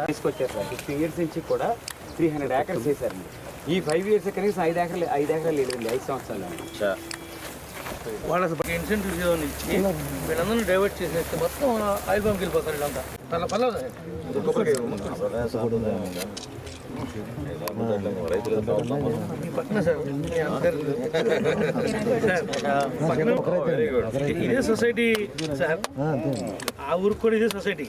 తీసుకొచ్చారు sir. 50 years నుంచి కూడా 300 acres చేశారండి. ఈ 5 years కనీసం 5 ఎకరాలు లేదండి. 5 సంవత్సరాలు వాళ్ళకి ఇన్సెంటివ్ ఇచ్చి వీళ్ళందరూ డైవర్ట్ చేసేస్తే మొత్తం ఆయిల్ పంప్కి వెళ్ళిపోతారు. వీళ్ళంతా తల పర్లేదు ఇదే సొసైటీ సార్. ఆ ఊరికి కూడా ఇదే సొసైటీ.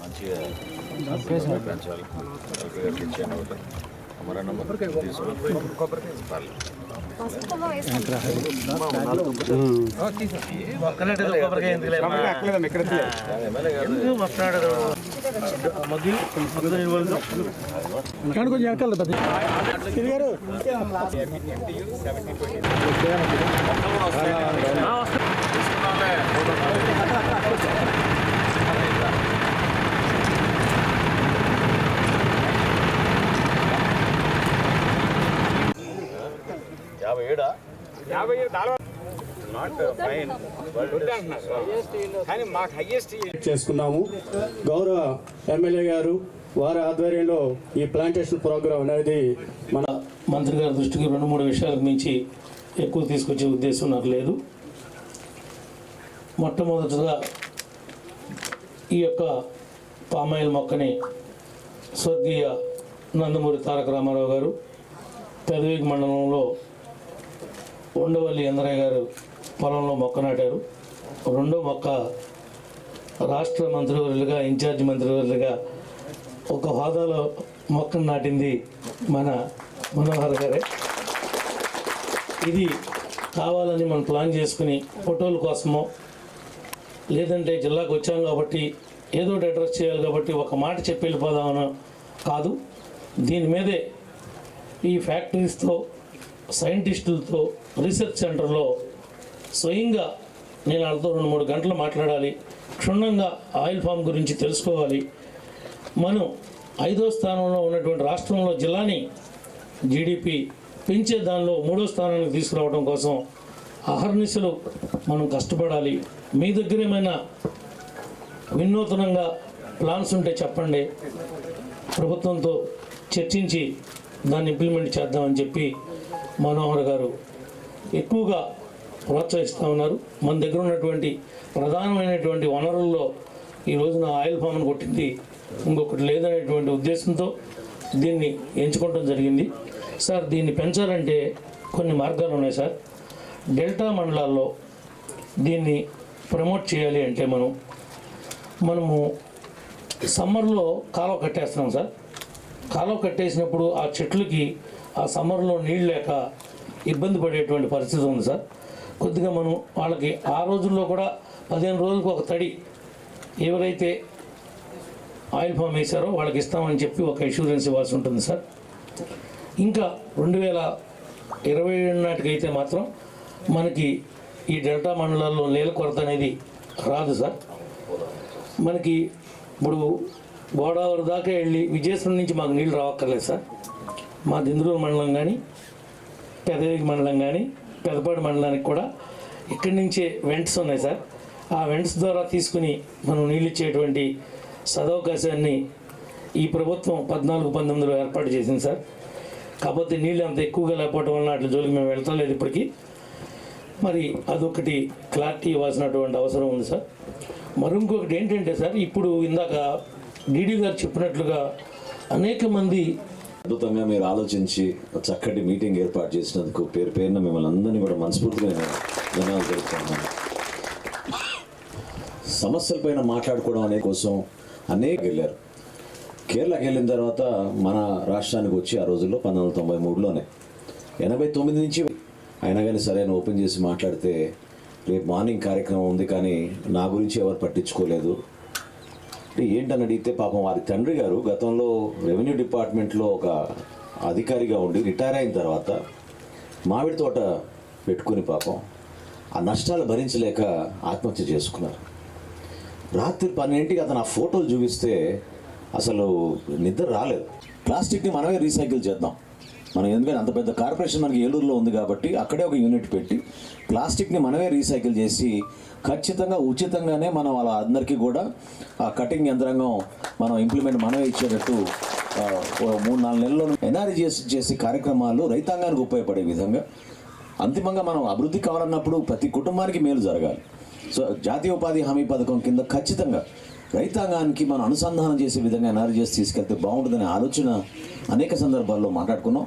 మంచిగా పెంచాలి. हमारा नंबर చేసుకున్నాము. గౌరవ ఎమ్మెల్యే గారు వారి ఆధ్వర్యంలో ఈ ప్లాంటేషన్ ప్రోగ్రాం అనేది మన మంత్రి గారి దృష్టికి 2-3 విషయాలకు మించి ఎక్కువ తీసుకొచ్చే ఉద్దేశం నాకు లేదు. మొట్టమొదటిగా ఈ యొక్క పామాయిల్ మొక్కని స్వర్గీయ నందమూరి తారక రామారావు గారు పెదవేగి మండలంలో ఉండవల్లి ఎందరయ్య గారు పొలంలో మొక్క నాటారు. రెండో మొక్క రాష్ట్ర మంత్రివర్యులుగా ఇన్ఛార్జ్ మంత్రివర్యులుగా ఒక హోదాలో మొక్కను నాటింది మన మనోహర్ గారే. ఇది కావాలని మనం ప్లాన్ చేసుకుని ఫోటోల కోసమో లేదంటే జిల్లాకు వచ్చాం కాబట్టి ఏదో అడ్రస్ చేయాలి కాబట్టి ఒక మాట చెప్పి వెళ్ళిపోదామనో కాదు. దీని మీదే ఈ ఫ్యాక్టరీస్తో సైంటిస్టులతో రీసెర్చ్ సెంటర్లో స్వయంగా నేను వాళ్ళతో 2-3 గంటలు మాట్లాడాలి. క్షుణ్ణంగా ఆయిల్ ఫామ్ గురించి తెలుసుకోవాలి. మనం 5వ స్థానంలో ఉన్నటువంటి రాష్ట్రంలో జిల్లాని జీడిపి పెంచే దానిలో 3వ స్థానానికి తీసుకురావడం కోసం అహర్నిశలు మనం కష్టపడాలి. మీ దగ్గర ఏమైనా వినూతనంగా ప్లాన్స్ ఉంటే చెప్పండి. ప్రభుత్వంతో చర్చించి దాన్ని ఇంప్లిమెంట్ చేద్దామని చెప్పి మనోహర్ గారు ఎక్కువగా ప్రోత్సహిస్తూ ఉన్నారు. మన దగ్గర ఉన్నటువంటి ప్రధానమైనటువంటి వనరుల్లో ఈ రోజున ఆయిల్ ఫామ్ను కొట్టింది ఇంకొకటి లేదనేటువంటి ఉద్దేశంతో దీన్ని ఎంచుకోవడం జరిగింది. సార్, దీన్ని పెంచాలంటే కొన్ని మార్గాలు ఉన్నాయి సార్. డెల్టా మండలాల్లో దీన్ని ప్రమోట్ చేయాలి అంటే మనము సమ్మర్లో కాలువ కట్టేస్తున్నాం సార్. కాలువ కట్టేసినప్పుడు ఆ చెట్లకి ఆ సమ్మర్లో నీళ్ళు లేక ఇబ్బంది పడేటువంటి పరిస్థితి ఉంది సార్. కొద్దిగా మనం వాళ్ళకి ఆ రోజుల్లో కూడా 15 రోజులకు ఒక తడి ఎవరైతే ఆయిల్ ఫామ్ వేశారో వాళ్ళకి ఇస్తామని చెప్పి ఒక ఇన్సూరెన్స్ ఇవ్వాల్సి ఉంటుంది సార్. ఇంకా 2027 నాటికైతే మాత్రం మనకి ఈ డెల్టా మండలాల్లో నీళ్ళ కొరత అనేది రాదు సార్. మనకి ఇప్పుడు గోదావరి దాకా వెళ్ళి విజయశ్వరం నుంచి మాకు నీళ్ళు రావక్కర్లేదు సార్. మా దిందులూరు మండలం కానీ పెదవేగి మండలం కానీ పెదపాడు మండలానికి కూడా ఇక్కడి నుంచే వెంట్స్ ఉన్నాయి సార్. ఆ వెంట్స్ ద్వారా తీసుకుని మనం నీళ్ళు ఇచ్చేటువంటి సదవకాశాన్ని ఈ ప్రభుత్వం 14-19లో ఏర్పాటు చేసింది సార్. కాకపోతే నీళ్ళు అంత ఎక్కువగా లేకపోవడం వలన అట్ల జోలికి మేము వెళ్తలేదు ఇప్పటికీ. మరి అదొకటి క్లారిటీ ఇవ్వాల్సినటువంటి అవసరం ఉంది సార్. మరొకటి ఏంటంటే సార్, ఇప్పుడు ఇందాక డీడీ గారు చెప్పినట్లుగా అనేక మంది అద్భుతంగా మీరు ఆలోచించి చక్కటి మీటింగ్ ఏర్పాటు చేసినందుకు పేరున మిమ్మల్ని అందరినీ కూడా మనస్ఫూర్తిగా ధన్యవాదాలు తెలుపుతున్నాను. సమస్యలపైన మాట్లాడుకోవడం అనే కోసం అనేక వెళ్ళారు. కేరళకి వెళ్ళిన తర్వాత మన రాష్ట్రానికి వచ్చి ఆ రోజుల్లో 1993లోనే 89 నుంచి అయినా కానీ సరైన ఓపెన్ చేసి మాట్లాడితే రేపు మార్నింగ్ కార్యక్రమం ఉంది కానీ నా గురించి ఎవరు పట్టించుకోలేదు. అంటే ఏంటని అడిగితే పాపం వారి తండ్రి గారు గతంలో రెవెన్యూ డిపార్ట్మెంట్లో ఒక అధికారిగా ఉండి రిటైర్ అయిన తర్వాత మామిడి తోట పెట్టుకుని పాపం ఆ నష్టాలు భరించలేక ఆత్మహత్య చేసుకున్నారు. రాత్రి 12ంటికి అతను ఆ ఫోటోలు చూపిస్తే అసలు నిద్ర రాలేదు. ప్లాస్టిక్ని మనమే రీసైకిల్ చేద్దాం. మనం ఎందుకంటే అంత పెద్ద కార్పొరేషన్ మనకి ఏలూరులో ఉంది కాబట్టి అక్కడే ఒక యూనిట్ పెట్టి ప్లాస్టిక్ని మనమే రీసైకిల్ చేసి ఖచ్చితంగా ఉచితంగానే మనం వాళ్ళ అందరికీ కూడా ఆ కటింగ్ యంత్రాంగం మనం ఇంప్లిమెంట్ మనమే ఇచ్చేటట్టు 3-4 నెలల్లో ఎన్ఆర్జీ చేసే కార్యక్రమాలు రైతాంగానికి ఉపయోగపడే విధంగా అంతిమంగా మనం అభివృద్ధి కావాలన్నప్పుడు ప్రతి కుటుంబానికి మేలు జరగాలి. సో జాతీయ ఉపాధి హామీ పథకం కింద ఖచ్చితంగా రైతాంగానికి మనం అనుసంధానం చేసే విధంగా ఎన్ఆర్జీఎస్ తీసుకెళ్తే బాగుంటుందనే ఆలోచన అనేక సందర్భాల్లో మాట్లాడుకున్నాం.